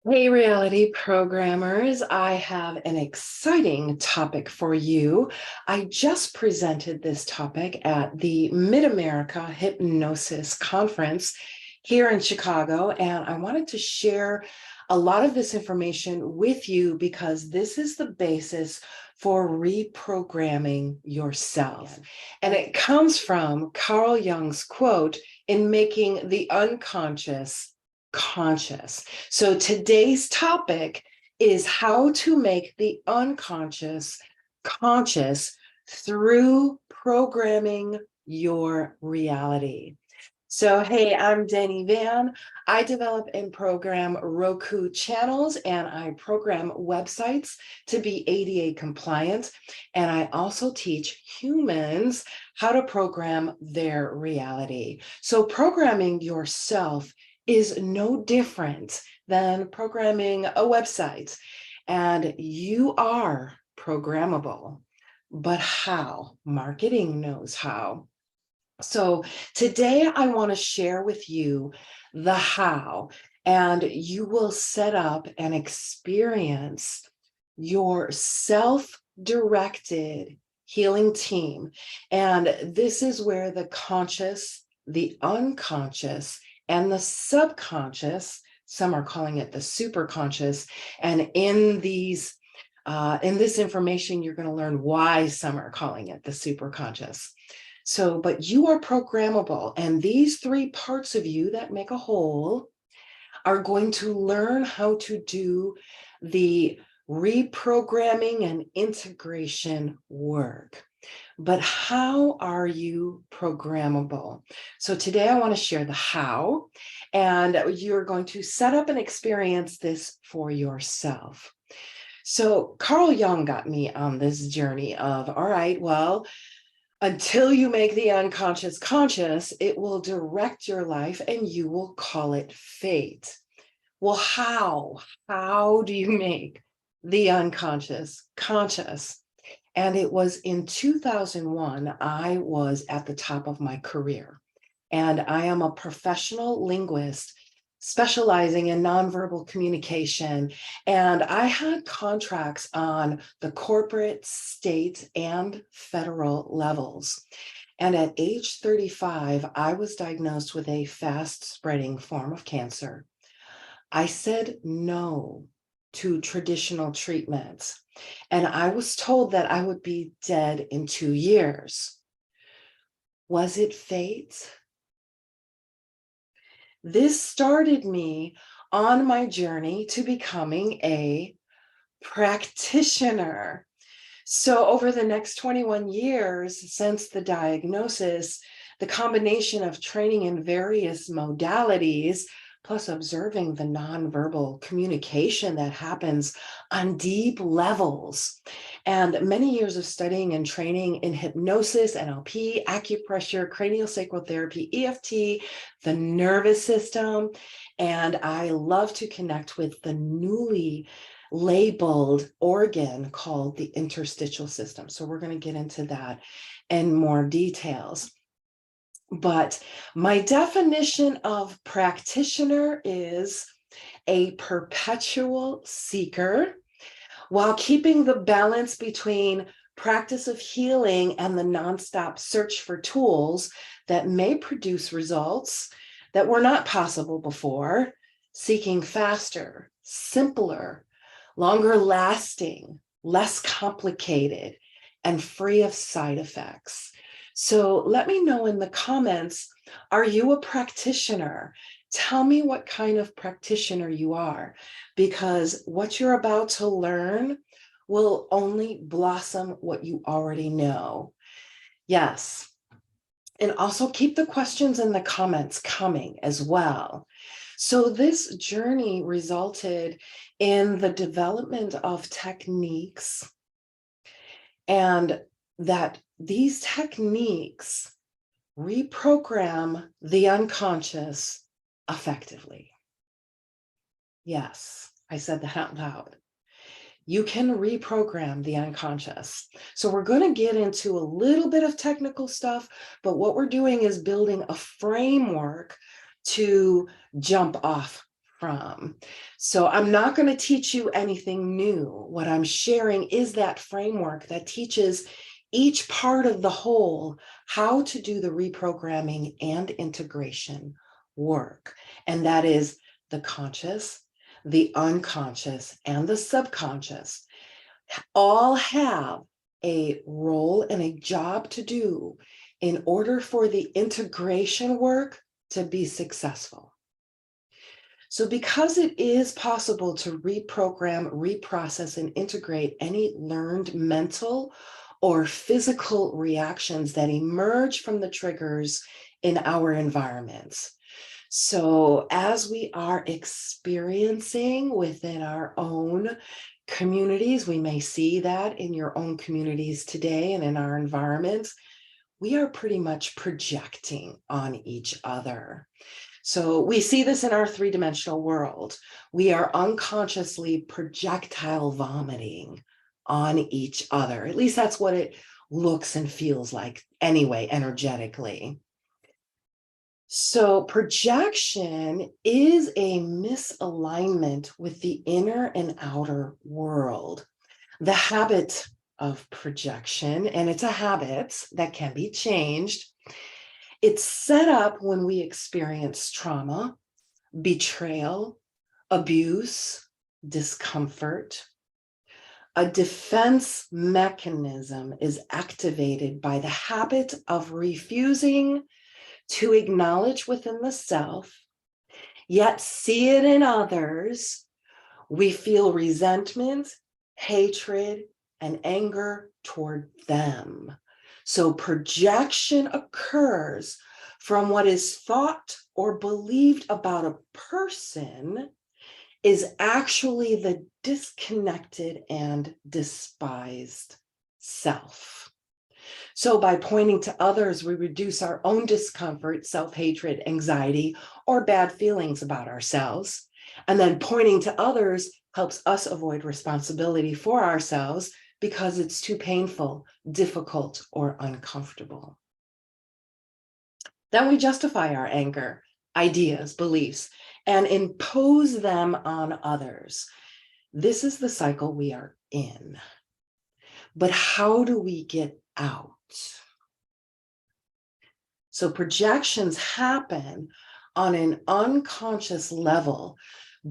Hey, reality programmers, I have an exciting topic for you. I just presented this topic at the Mid-America Hypnosis Conference here in Chicago, and I wanted to share a lot of this information with you because this is the basis for reprogramming yourself. And it comes from Carl Jung's quote, "In making the unconscious conscious." So today's topic is how to make the unconscious conscious through programming your reality. So, hey, I'm Denny Van. I develop and program Roku channels, and I program websites to be ADA compliant. And I also teach humans how to program their reality. So programming yourself is no different than programming a website. And you are programmable. But how? Marketing knows how. So today I want to share with you the how, and you will set up and experience your self-directed healing team. And this is where the conscious, the unconscious, and the subconscious, some are calling it the superconscious, and in this information, you're going to learn why some are calling it the superconscious. So, but you are programmable, and these three parts of you that make a whole are going to learn how to do the reprogramming and integration work. But how are you programmable? So today I want to share the how, and you're going to set up and experience this for yourself. So Carl Jung got me on this journey of, all right, well, until you make the unconscious conscious, it will direct your life and you will call it fate. Well, how? How do you make the unconscious conscious? And it was in 2001, I was at the top of my career. And I am a professional linguist specializing in nonverbal communication. And I had contracts on the corporate, state, and federal levels. And at age 35, I was diagnosed with a fast-spreading form of cancer. I said no to traditional treatments, and I was told that I would be dead in 2 years. Was it fate? This started me on my journey to becoming a practitioner. So over the next 21 years since the diagnosis, the combination of training in various modalities, plus observing the nonverbal communication that happens on deep levels, and many years of studying and training in hypnosis, NLP, acupressure, craniosacral therapy, EFT, the nervous system, and I love to connect with the newly labeled organ called the interstitial system. So we're going to get into that in more details. But my definition of practitioner is a perpetual seeker while keeping the balance between practice of healing and the nonstop search for tools that may produce results that were not possible before, seeking faster, simpler, longer lasting, less complicated, and free of side effects. So let me know in the comments, are you a practitioner? Tell me what kind of practitioner you are, because what you're about to learn will only blossom what you already know. Yes. And also keep the questions in the comments coming as well. So this journey resulted in the development of techniques, and that these techniques reprogram the unconscious effectively. Yes, I said that out loud. You can reprogram the unconscious. So we're going to get into a little bit of technical stuff, but what we're doing is building a framework to jump off from. So I'm not going to teach you anything new. What I'm sharing is that framework that teaches each part of the whole how to do the reprogramming and integration work. And that is the conscious, the unconscious, and the subconscious all have a role and a job to do in order for the integration work to be successful. So because it is possible to reprogram, reprocess, and integrate any learned mental or physical reactions that emerge from the triggers in our environments. So as we are experiencing within our own communities, we may see that in your own communities today and in our environments, we are pretty much projecting on each other. So we see this in our three-dimensional world. We are unconsciously projectile vomiting on each other. At least that's what it looks and feels like anyway, energetically. So projection is a misalignment with the inner and outer world. The habit of projection, and it's a habit that can be changed. It's set up when we experience trauma, betrayal, abuse, discomfort. A defense mechanism is activated by the habit of refusing to acknowledge within the self, yet see it in others. We feel resentment, hatred, and anger toward them. So projection occurs from what is thought or believed about a person is actually the disconnected and despised self. So by pointing to others, we reduce our own discomfort, self-hatred, anxiety, or bad feelings about ourselves. And then pointing to others helps us avoid responsibility for ourselves because it's too painful, difficult, or uncomfortable. Then we justify our anger, ideas, beliefs, and impose them on others. This is the cycle we are in. But how do we get out? So projections happen on an unconscious level.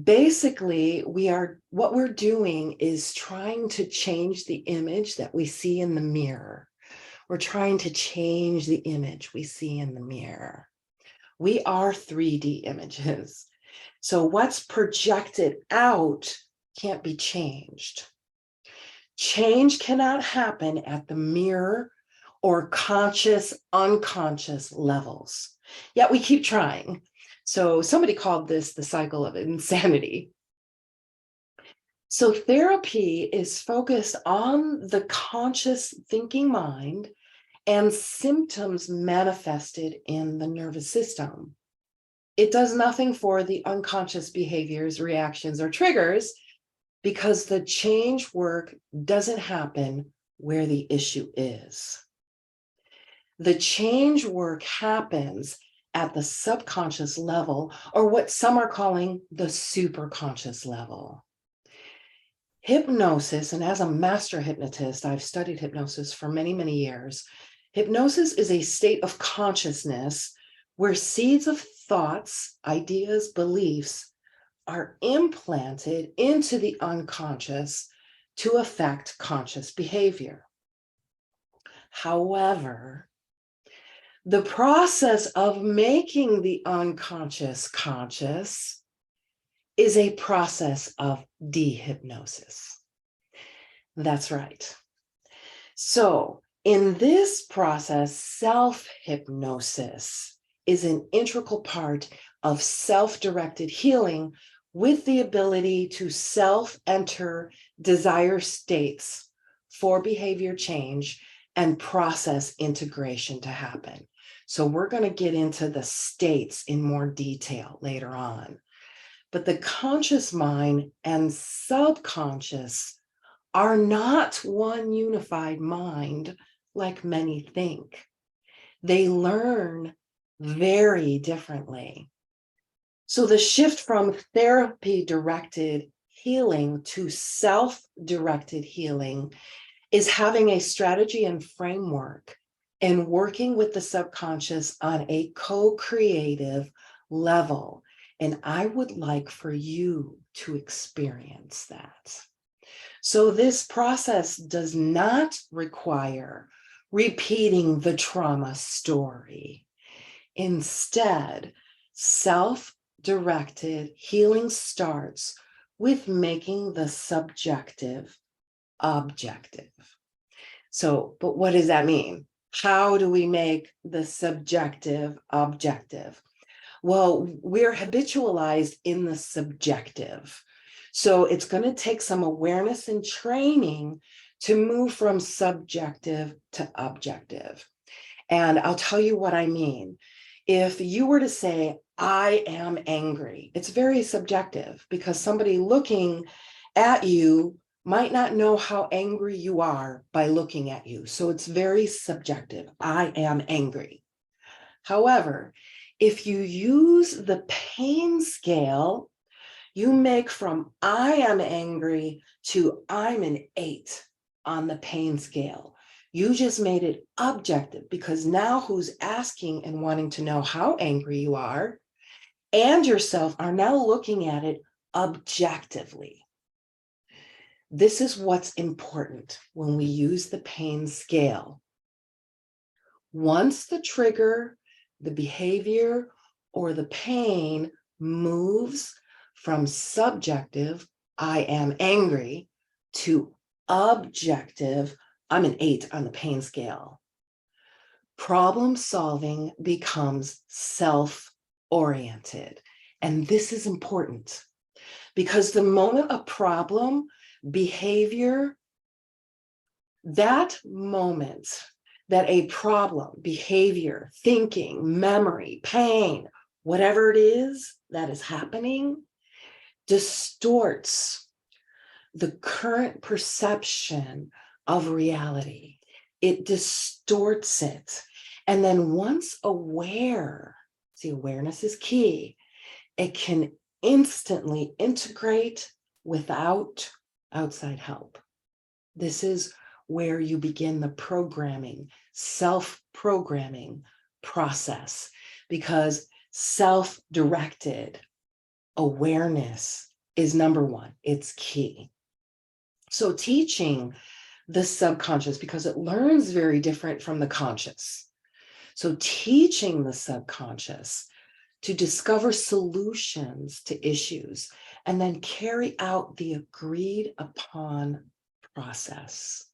Basically, what we're doing is trying to change the image that we see in the mirror. We're trying to change the image we see in the mirror. We are 3D images. So what's projected out can't be changed. Change cannot happen at the mirror or conscious, unconscious levels. Yet we keep trying. So somebody called this the cycle of insanity. So therapy is focused on the conscious thinking mind and symptoms manifested in the nervous system. It does nothing for the unconscious behaviors, reactions, or triggers because the change work doesn't happen where the issue is. The change work happens at the subconscious level, or what some are calling the superconscious level. Hypnosis, and as a master hypnotist, I've studied hypnosis for many, many years. Hypnosis is a state of consciousness where seeds of thoughts, ideas, beliefs are implanted into the unconscious to affect conscious behavior. However, the process of making the unconscious conscious is a process of dehypnosis. That's right. So in this process, self-hypnosis is an integral part of self-directed healing with the ability to self-enter desire states for behavior change and process integration to happen. So we're going to get into the states in more detail later on. But the conscious mind and subconscious are not one unified mind like many think. They learn very differently. So the shift from therapy-directed healing to self-directed healing is having a strategy and framework and working with the subconscious on a co-creative level. And I would like for you to experience that. So this process does not require repeating the trauma story. Instead, self-directed healing starts with making the subjective objective. So, but what does that mean? How do we make the subjective objective? Well, we're habitualized in the subjective. So it's going to take some awareness and training to move from subjective to objective. And I'll tell you what I mean. If you were to say, I am angry, it's very subjective because somebody looking at you might not know how angry you are by looking at you. So it's very subjective. I am angry. However, if you use the pain scale, you make from I am angry to I'm an 8 on the pain scale. You just made it objective because now who's asking and wanting to know how angry you are and yourself are now looking at it objectively. This is what's important when we use the pain scale. Once the trigger, the behavior, or the pain moves from subjective, I am angry, to objective, I'm an 8 on the pain scale. Problem solving becomes self-oriented. And this is important because the moment a problem, behavior, that moment that a problem, behavior, thinking, memory, pain, whatever it is that is happening, distorts the current perception of reality. It distorts it. And then once aware, see, awareness is key, it can instantly integrate without outside help. This is where you begin the programming, self-programming process, because self-directed awareness is number one. It's key. So teaching the subconscious, because it learns very different from the conscious. So teaching the subconscious to discover solutions to issues and then carry out the agreed upon process.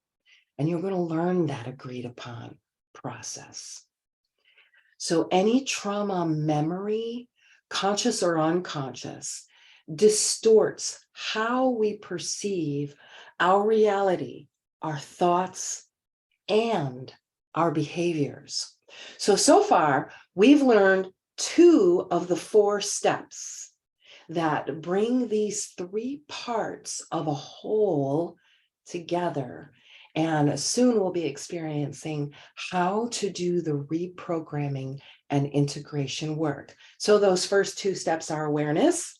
And you're going to learn that agreed upon process. So any trauma memory, conscious or unconscious, distorts how we perceive our reality, our thoughts, and our behaviors. So far, we've learned 2 of the 4 steps that bring these 3 parts of a whole together. And soon we'll be experiencing how to do the reprogramming and integration work. So those first 2 steps are awareness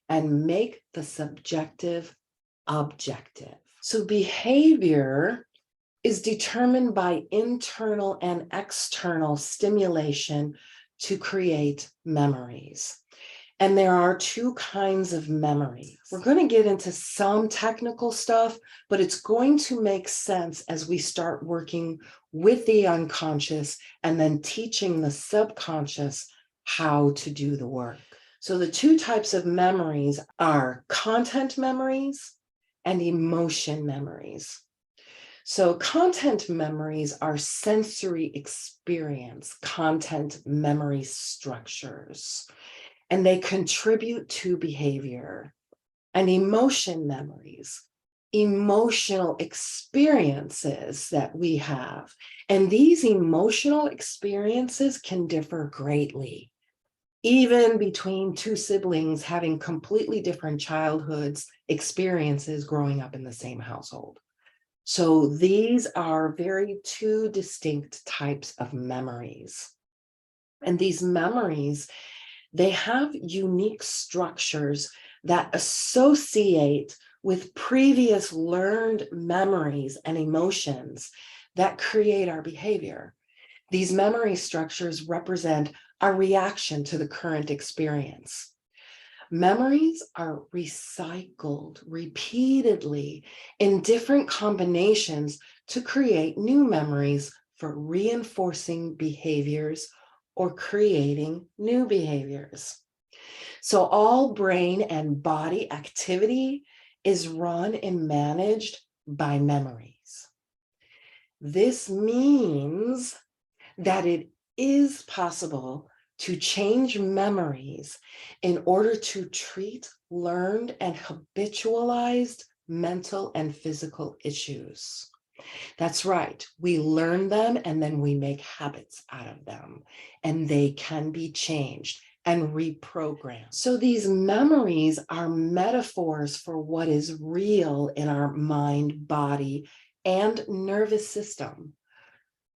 and make the subjective objective. So behavior is determined by internal and external stimulation to create memories. And there are 2 kinds of memories. We're going to get into some technical stuff, but it's going to make sense as we start working with the unconscious and then teaching the subconscious how to do the work. So the 2 types of memories are content memories and emotion memories. So content memories are sensory experience, content memory structures, and they contribute to behavior. And emotion memories, emotional experiences that we have. And these emotional experiences can differ greatly, even between 2 siblings having completely different childhoods, experiences growing up in the same household. So these are very 2 distinct types of memories. And these memories, They have unique structures that associate with previous learned memories and emotions that create our behavior. These memory structures represent our reaction to the current experience. Memories are recycled repeatedly in different combinations to create new memories for reinforcing behaviors or creating new behaviors. So all brain and body activity is run and managed by memories. This means that it is possible to change memories in order to treat learned and habitualized mental and physical issues. That's right. We learn them and then we make habits out of them, and they can be changed and reprogrammed. So these memories are metaphors for what is real in our mind, body, and nervous system.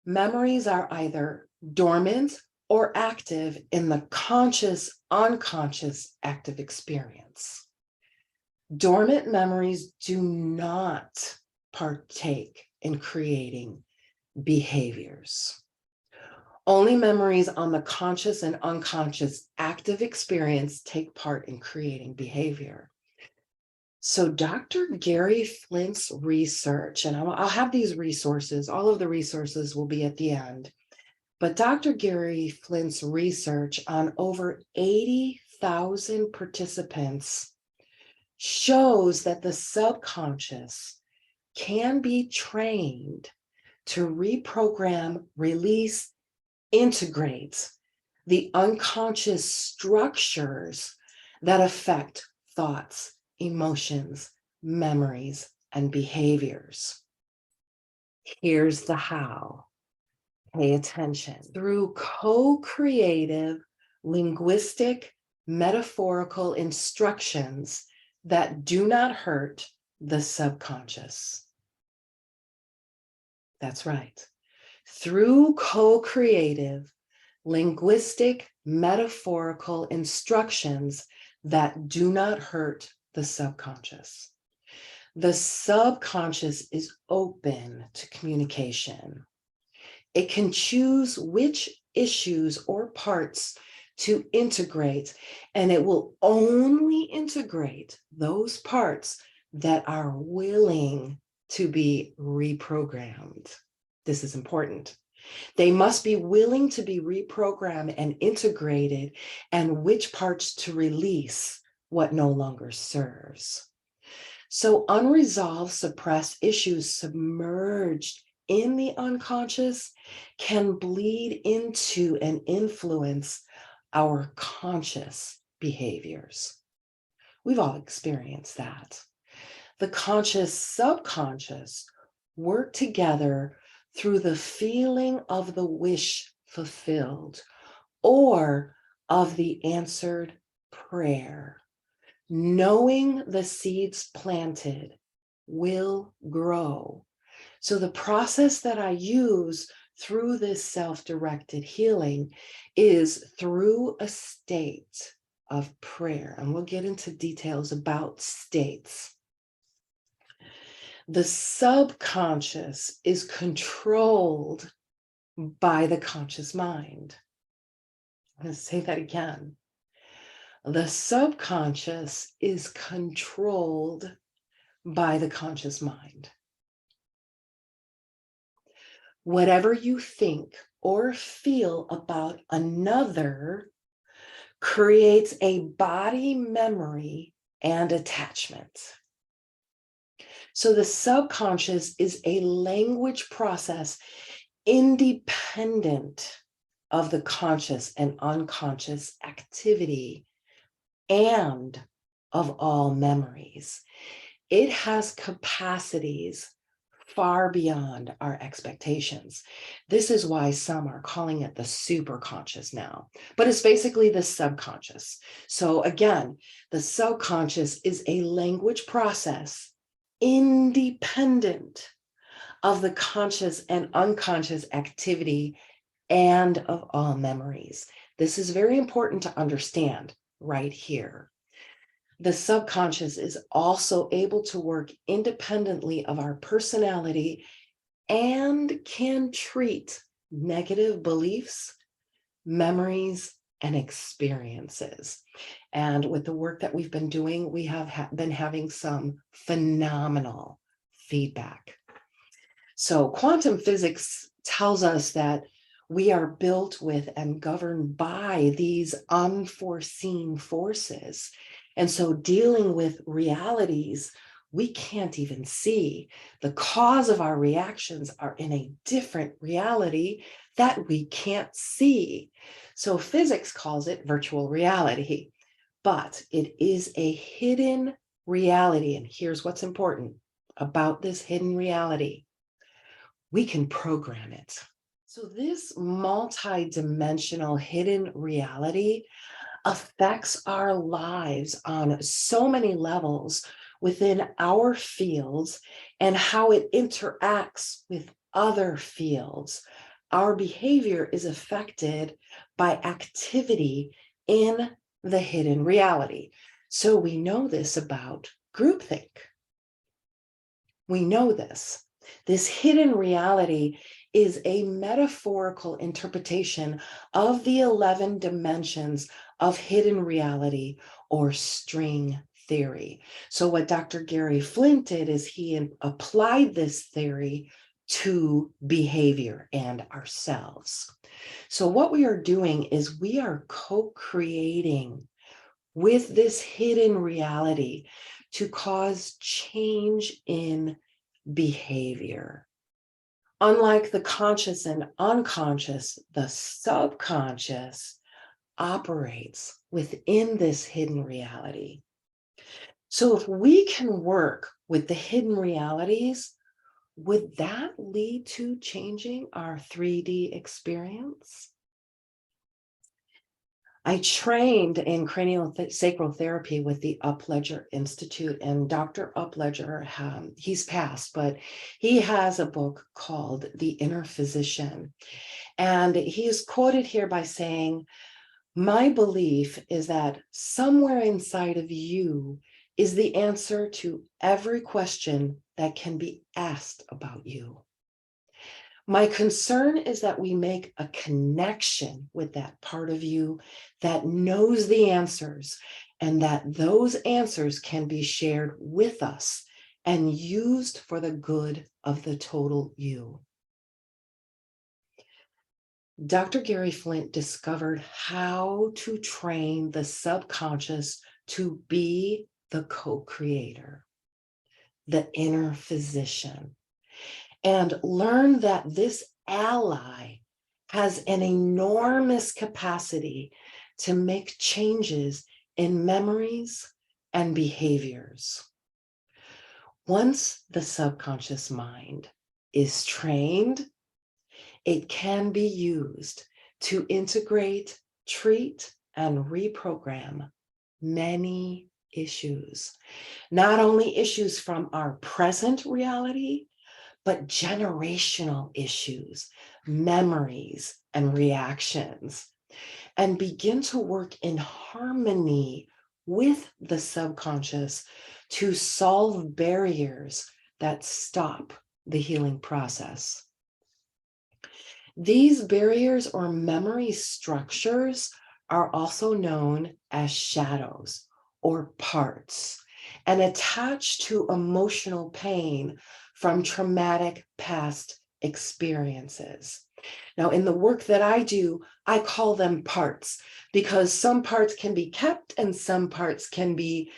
Memories are either dormant or active in the conscious, unconscious active experience. Dormant memories do not partake in creating behaviors. Only memories on the conscious and unconscious active experience take part in creating behavior. So Dr. Gary Flint's research, and I'll have these resources, all of the resources will be at the end, but Dr. Gary Flint's research on over 80,000 participants shows that the subconscious can be trained to reprogram, release, integrate the unconscious structures that affect thoughts, emotions, memories, and behaviors. Here's the how. Pay attention. Through co-creative, linguistic, metaphorical instructions that do not hurt the subconscious. That's right. Through co-creative, linguistic, metaphorical instructions that do not hurt the subconscious. The subconscious is open to communication. It can choose which issues or parts to integrate, and it will only integrate those parts that are willing to be reprogrammed. This is important. They must be willing to be reprogrammed and integrated, and which parts to release what no longer serves. So unresolved, suppressed issues submerged in the unconscious can bleed into and influence our conscious behaviors. We've all experienced that. The conscious, subconscious work together through the feeling of the wish fulfilled or of the answered prayer. Knowing the seeds planted will grow. So the process that I use through this self-directed healing is through a state of prayer. And we'll get into details about states. The subconscious is controlled by the conscious mind. I'm going to say that again. The subconscious is controlled by the conscious mind. Whatever you think or feel about another creates a body memory and attachment. So the subconscious is a language process independent of the conscious and unconscious activity and of all memories. It has capacities far beyond our expectations. This is why some are calling it the superconscious now, but it's basically the subconscious. So again, the subconscious is a language process independent of the conscious and unconscious activity and of all memories. This is very important to understand right here. The subconscious is also able to work independently of our personality and can treat negative beliefs, memories, and experiences. And with the work that we've been doing, we have been having some phenomenal feedback. So quantum physics tells us that we are built with and governed by these unforeseen forces. And so dealing with realities we can't even see, the cause of our reactions are in a different reality that we can't see. So physics calls it virtual reality, but it is a hidden reality. And here's what's important about this hidden reality. We can program it. So this multi-dimensional hidden reality affects our lives on so many levels within our fields and how it interacts with other fields. Our behavior is affected by activity in the hidden reality. So we know this about groupthink. We know this. This hidden reality is a metaphorical interpretation of the 11 dimensions of hidden reality or string theory. So what Dr. Gary Flint did is he applied this theory to behavior and ourselves. So what we are doing is we are co-creating with this hidden reality to cause change in behavior. Unlike the conscious and unconscious, the subconscious operates within this hidden reality. So if we can work with the hidden realities, would that lead to changing our 3D experience? I trained in craniosacral therapy with the Upledger Institute, and Dr. Upledger, he's passed, but he has a book called The Inner Physician. And he is quoted here by saying, "My belief is that somewhere inside of you is the answer to every question that can be asked about you. My concern is that we make a connection with that part of you that knows the answers, and that those answers can be shared with us and used for the good of the total you." Dr. Gary Flint discovered how to train the subconscious to be the co-creator, the inner physician, and learn that this ally has an enormous capacity to make changes in memories and behaviors. Once the subconscious mind is trained, it can be used to integrate, treat, and reprogram many issues. Not only issues from our present reality, but generational issues, memories, and reactions, and begin to work in harmony with the subconscious to solve barriers that stop the healing process. These barriers or memory structures are also known as shadows or parts, and attached to emotional pain from traumatic past experiences. Now, in the work that I do, I call them parts because some parts can be kept and some parts can be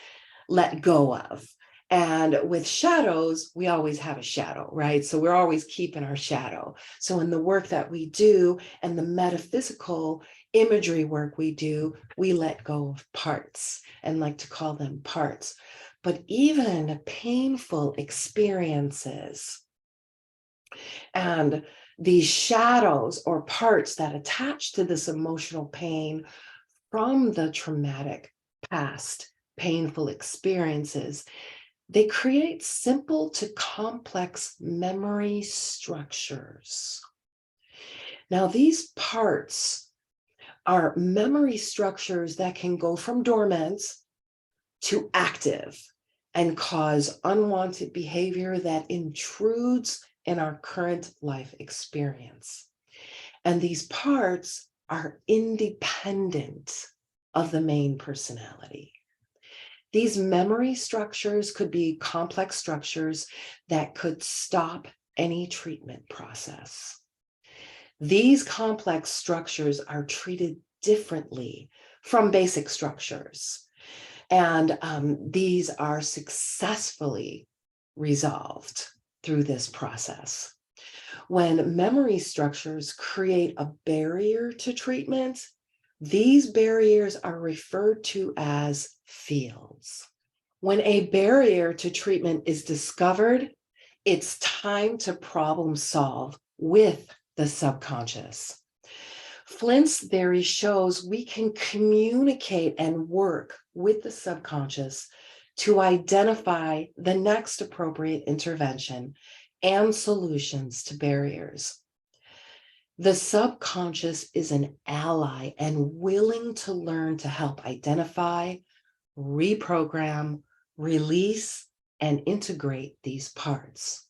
let go of. And with shadows, we always have a shadow, right? So we're always keeping our shadow. So in the work that we do and the metaphysical imagery work we do, we let go of parts and like to call them parts. But even painful experiences and these shadows or parts that attach to this emotional pain from the traumatic past painful experiences, they create simple to complex memory structures. Now, these parts are memory structures that can go from dormant to active and cause unwanted behavior that intrudes in our current life experience. And these parts are independent of the main personality. These memory structures could be complex structures that could stop any treatment process. These complex structures are treated differently from basic structures, and these are successfully resolved through this process. When memory structures create a barrier to treatment, these barriers are referred to as fields. When a barrier to treatment is discovered, it's time to problem solve with the subconscious. Flint's theory shows we can communicate and work with the subconscious to identify the next appropriate intervention and solutions to barriers. The subconscious is an ally and willing to learn to help identify, reprogram, release, and integrate these parts.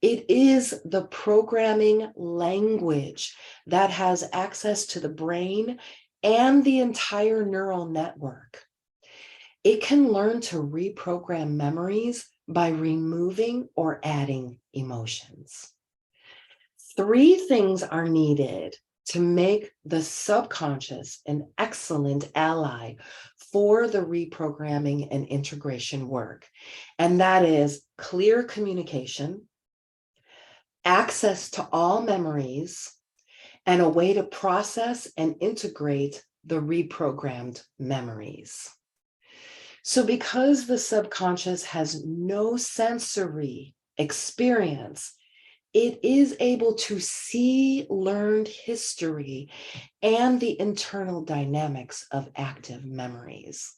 It is the programming language that has access to the brain and the entire neural network. It can learn to reprogram memories by removing or adding emotions. 3 things are needed to make the subconscious an excellent ally for the reprogramming and integration work. And that is clear communication, access to all memories, and a way to process and integrate the reprogrammed memories. So because the subconscious has no sensory experience, it is able to see learned history and the internal dynamics of active memories.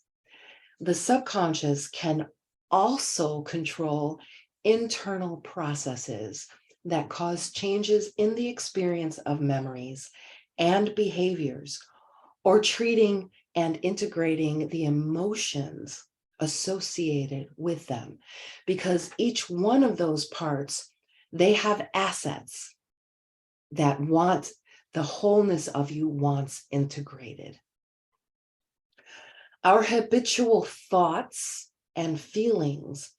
The subconscious can also control internal processes that cause changes in the experience of memories and behaviors, or treating and integrating the emotions associated with them, because each one of those parts, they have assets that want the wholeness of you wants integrated. Our habitual thoughts and feelings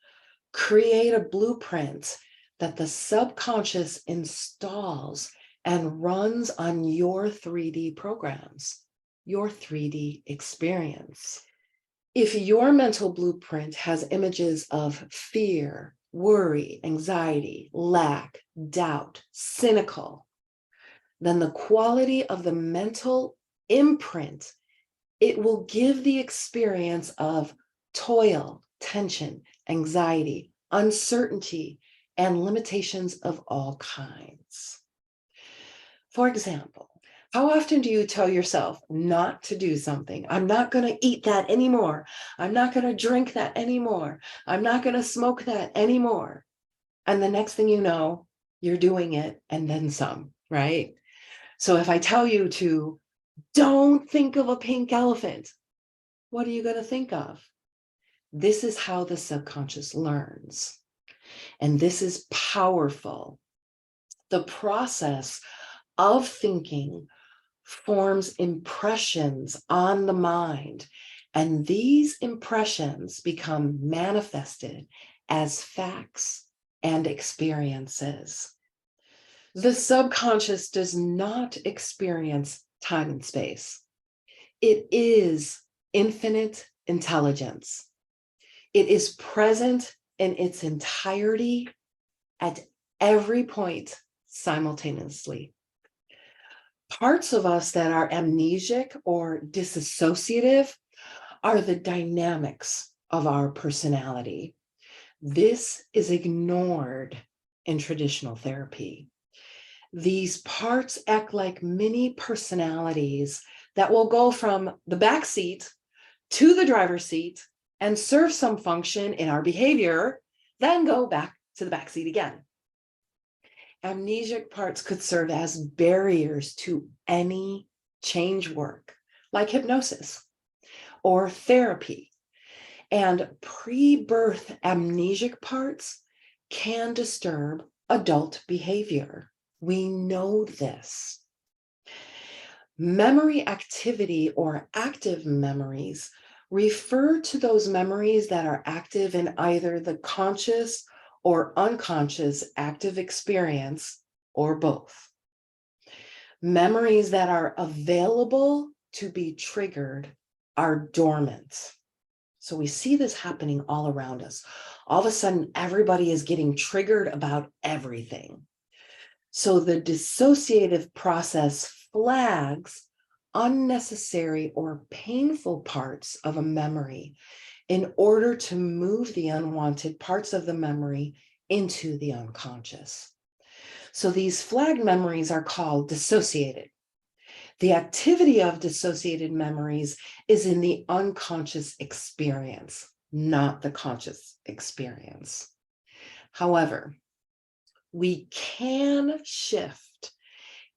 create a blueprint that the subconscious installs and runs on your 3D programs, your 3D experience. If your mental blueprint has images of fear, worry, anxiety, lack, doubt, cynical, then the quality of the mental imprint, it will give the experience of toil, tension, anxiety, uncertainty, and limitations of all kinds. For example, how often do you tell yourself not to do something? I'm not going to eat that anymore. I'm not going to drink that anymore. I'm not going to smoke that anymore. And the next thing you know, you're doing it and then some, right? So if I tell you to don't think of a pink elephant, what are you going to think of? This is how the subconscious learns. And this is powerful. The process of thinking forms impressions on the mind, and these impressions become manifested as facts and experiences. The subconscious does not experience time and space. It is infinite intelligence. It is present in its entirety at every point simultaneously. Parts of us that are amnesic or disassociative are the dynamics of our personality. This is ignored in traditional therapy. These parts act like mini personalities that will go from the back seat to the driver's seat and serve some function in our behavior, then go back to the back seat again. Amnesic parts could serve as barriers to any change work, like hypnosis or therapy. And pre-birth amnesic parts can disturb adult behavior. We know this. Memory activity or active memories refer to those memories that are active in either the conscious or unconscious active experience or both. Memories that are available to be triggered are dormant. So we see this happening all around us. All of a sudden, everybody is getting triggered about everything. So the dissociative process flags unnecessary or painful parts of a memory in order to move the unwanted parts of the memory into the unconscious. So these flagged memories are called dissociated. The activity of dissociated memories is in the unconscious experience, not the conscious experience. However, we can shift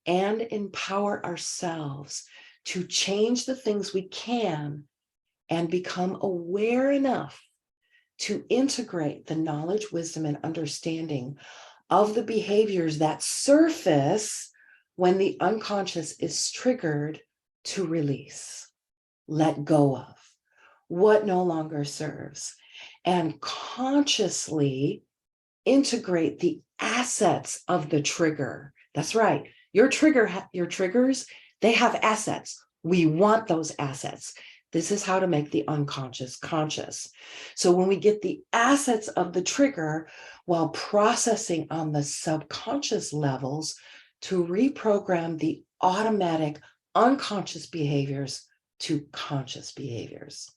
and empower ourselves to change the things we can and become aware enough to integrate the knowledge, wisdom, and understanding of the behaviors that surface when the unconscious is triggered to release, let go of what no longer serves, and consciously integrate the assets of the trigger. That's right. Your triggers, they have assets. We want those assets. This is how to make the unconscious conscious. So when we get the assets of the trigger while processing on the subconscious levels to reprogram the automatic unconscious behaviors to conscious behaviors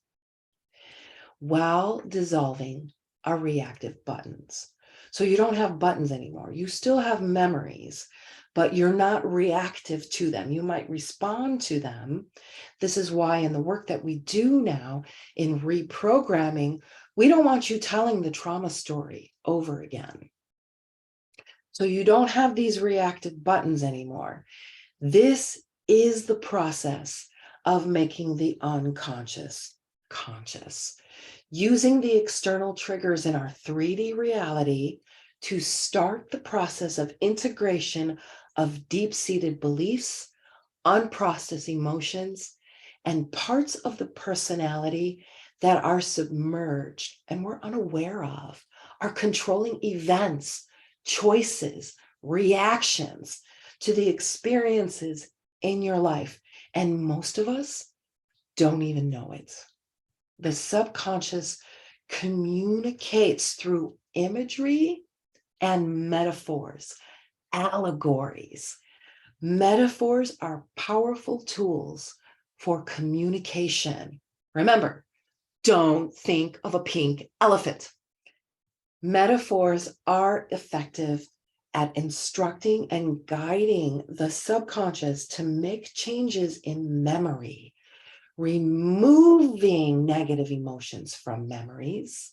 while dissolving our reactive buttons. So you don't have buttons anymore. You still have memories, but you're not reactive to them. You might respond to them. This is why in the work that we do now in reprogramming, we don't want you telling the trauma story over again. So you don't have these reactive buttons anymore. This is the process of making the unconscious conscious, using the external triggers in our 3D reality to start the process of integration of deep-seated beliefs, unprocessed emotions, and parts of the personality that are submerged and we're unaware of, are controlling events, choices, reactions to the experiences in your life. And most of us don't even know it. The subconscious communicates through imagery and metaphors, allegories. Metaphors are powerful tools for communication. Remember, don't think of a pink elephant. Metaphors are effective at instructing and guiding the subconscious to make changes in memory, removing negative emotions from memories,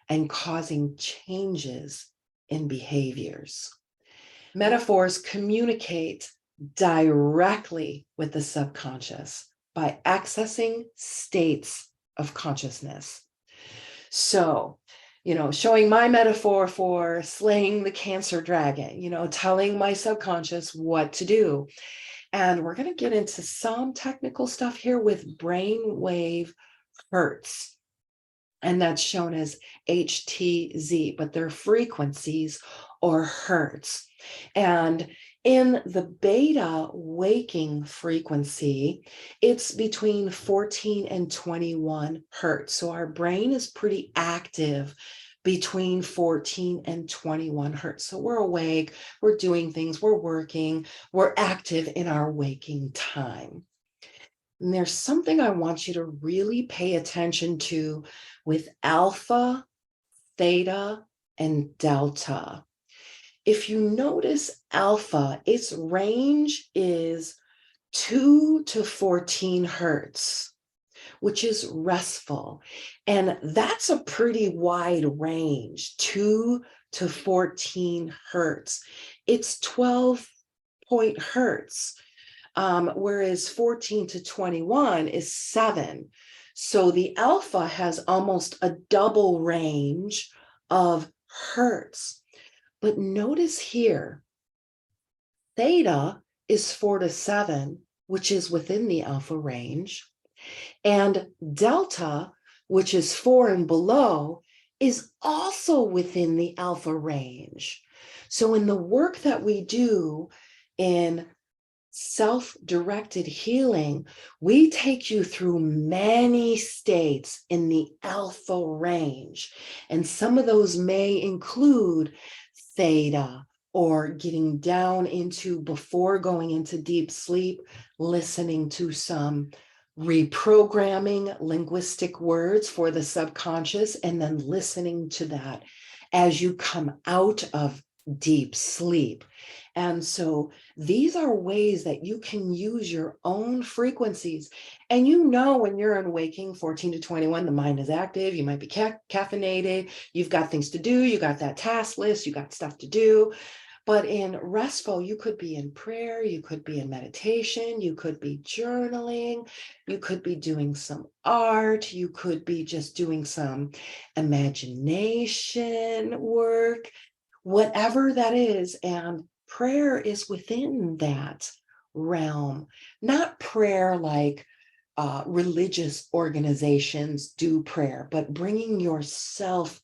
and causing changes in behaviors. Metaphors communicate directly with the subconscious by accessing states of consciousness. So, showing my metaphor for slaying the cancer dragon, telling my subconscious what to do. And we're going to get into some technical stuff here with brainwave hertz. And that's shown as HTZ, but they're frequencies or hertz. And in the beta waking frequency, it's between 14 and 21 hertz. So our brain is pretty active between 14 and 21 hertz. So we're awake, we're doing things, we're working, we're active in our waking time. And there's something I want you to really pay attention to with alpha, theta, and delta. If you notice alpha, its range is 2 to 14 hertz, which is restful. And that's a pretty wide range, 2 to 14 hertz. It's 12 point hertz. Whereas 14 to 21 is 7. So the alpha has almost a double range of hertz. But notice here, theta is 4 to 7, which is within the alpha range. And delta, which is 4 and below, is also within the alpha range. So in the work that we do in self-directed healing, we take you through many states in the alpha range. And some of those may include theta, or getting down into, before going into deep sleep, listening to some reprogramming linguistic words for the subconscious, and then listening to that as you come out of deep sleep. And so these are ways that you can use your own frequencies. And you know, when you're in waking 14 to 21, the mind is active, you might be caffeinated, you've got things to do, you got that task list, you got stuff to do. But in restful, you could be in prayer, you could be in meditation, you could be journaling, you could be doing some art, you could be just doing some imagination work, whatever that is. And prayer is within that realm, not prayer like religious organizations do prayer, but bringing yourself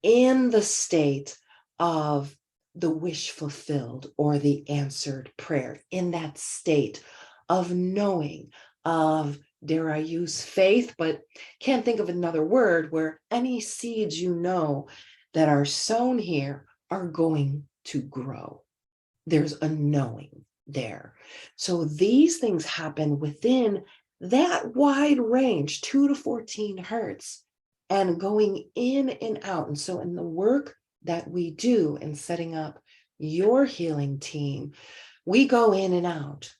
in the state of the wish fulfilled or the answered prayer, in that state of knowing, of, dare I use faith, but can't think of another word, where any seeds you know that are sown here are going to grow. There's a knowing there. So these things happen within that wide range, 2 to 14 hertz, and going in and out. And so in the work that we do in setting up your healing team, we go in and out.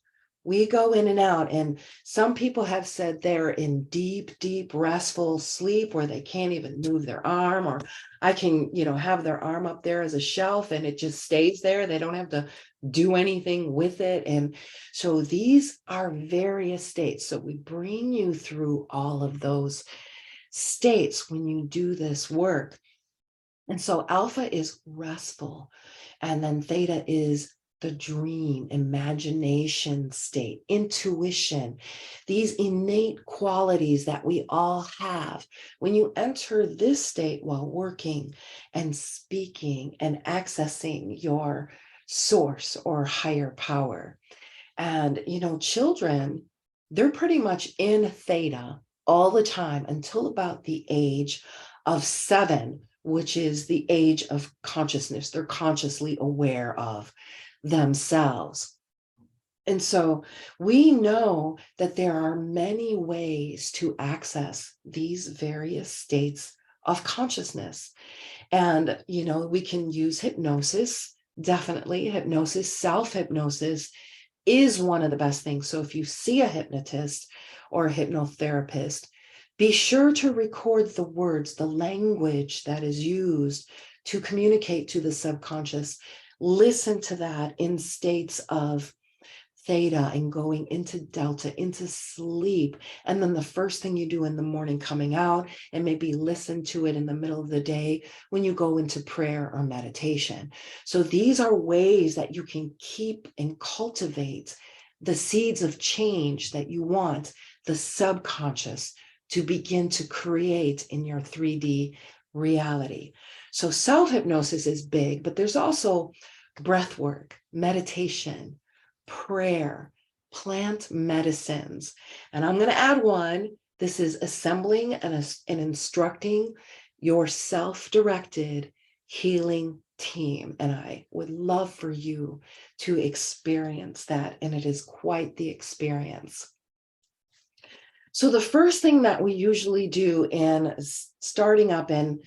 We go in and out. And some people have said they're in deep, deep, restful sleep where they can't even move their arm, or I can, have their arm up there as a shelf and it just stays there. They don't have to do anything with it. And so these are various states. So we bring you through all of those states when you do this work. And so alpha is restful, and then theta is the dream, imagination state, intuition, these innate qualities that we all have. When you enter this state while working and speaking and accessing your source or higher power. And, children, they're pretty much in theta all the time until about the age of 7, which is the age of consciousness. They're consciously aware of themselves. And so we know that there are many ways to access these various states of consciousness. And, we can use hypnosis, definitely. Hypnosis, self-hypnosis is one of the best things. So if you see a hypnotist or a hypnotherapist, be sure to record the words, the language that is used to communicate to the subconscious. Listen to that in states of theta and going into delta, into sleep. And then the first thing you do in the morning coming out, and maybe listen to it in the middle of the day when you go into prayer or meditation. So these are ways that you can keep and cultivate the seeds of change that you want the subconscious to begin to create in your 3D reality. So self-hypnosis is big, but there's also breath work, meditation, prayer, plant medicines. And I'm going to add one. This is assembling and instructing your self-directed healing team. And I would love for you to experience that. And it is quite the experience. So the first thing that we usually do in starting up and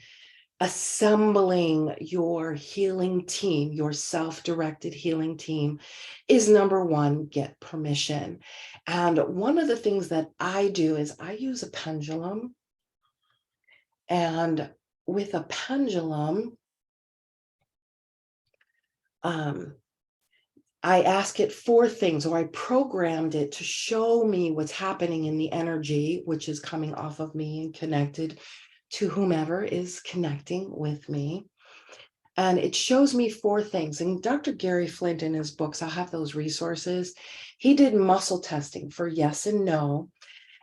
assembling your healing team, your self-directed healing team, is number one, get permission. And one of the things that I do is I use a pendulum. And with a pendulum, I ask it for things, or I programmed it to show me what's happening in the energy, which is coming off of me and connected to whomever is connecting with me. And it shows me 4 things. And Dr. Gary Flint, in his books, I'll have those resources. He did muscle testing for yes and no.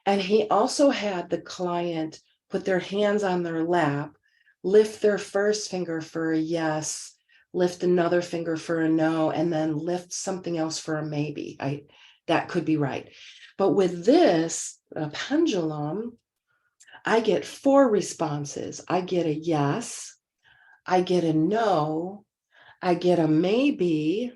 And he also had the client put their hands on their lap, lift their first finger for a yes, lift another finger for a no, and then lift something else for a maybe. That could be right. But with this pendulum, I get 4 responses. I get a yes, I get a no, I get a maybe,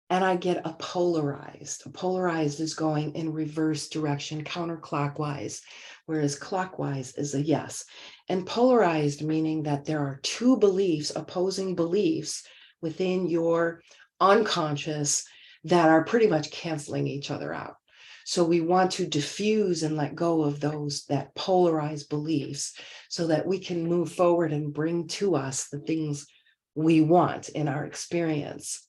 and I get a polarized. A polarized is going in reverse direction, counterclockwise, whereas clockwise is a yes. And polarized meaning that there are 2 beliefs, opposing beliefs within your unconscious that are pretty much canceling each other out. So we want to diffuse and let go of that polarized beliefs so that we can move forward and bring to us the things we want in our experience.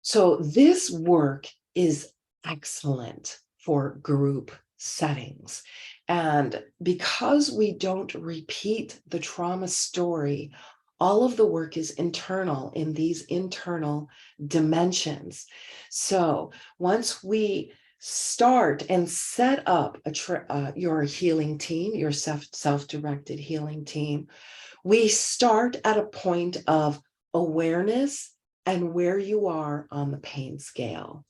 So this work is excellent for group settings. And because we don't repeat the trauma story, all of the work is internal in these internal dimensions. So once we start and set up your healing team, your self-directed healing team, we start at a point of awareness and where you are on the pain scale.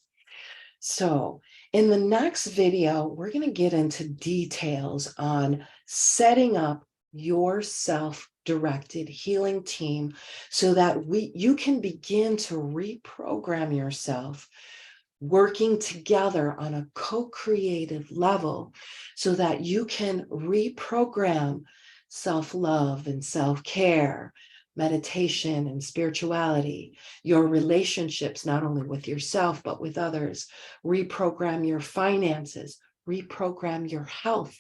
So in the next video, we're going to get into details on setting up your self-directed healing team so that you can begin to reprogram yourself, working together on a co-creative level so that you can reprogram self-love and self-care, meditation and spirituality, your relationships, not only with yourself, but with others, reprogram your finances, reprogram your health,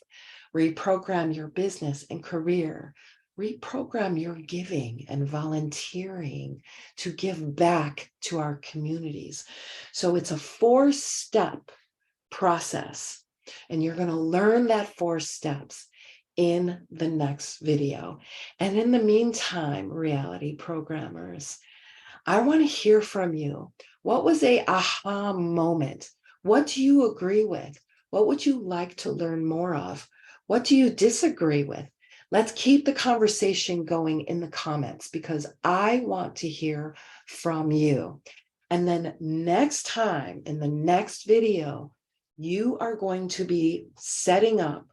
reprogram your business and career, reprogram your giving and volunteering to give back to our communities. So it's a 4-step process, and you're going to learn that 4 steps in the next video. And in the meantime, reality programmers, I want to hear from you. What was a aha moment? What do you agree with? What would you like to learn more of? What do you disagree with? Let's keep the conversation going in the comments because I want to hear from you. And then next time in the next video, you are going to be setting up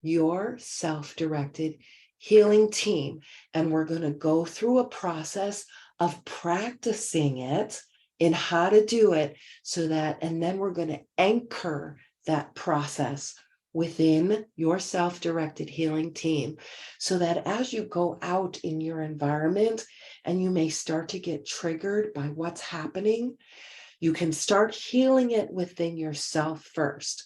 your self-directed healing team. And we're going to go through a process of practicing it in how to do it so that, and then we're going to anchor that process within your self-directed healing team so that as you go out in your environment and you may start to get triggered by what's happening, you can start healing it within yourself first.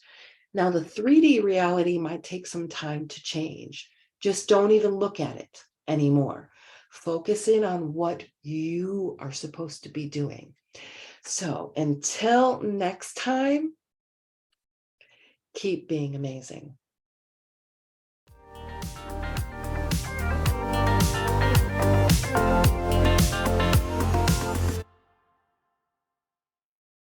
Now, the 3D reality might take some time to change. Just don't even look at it anymore. Focus in on what you are supposed to be doing. So until next time, keep being amazing.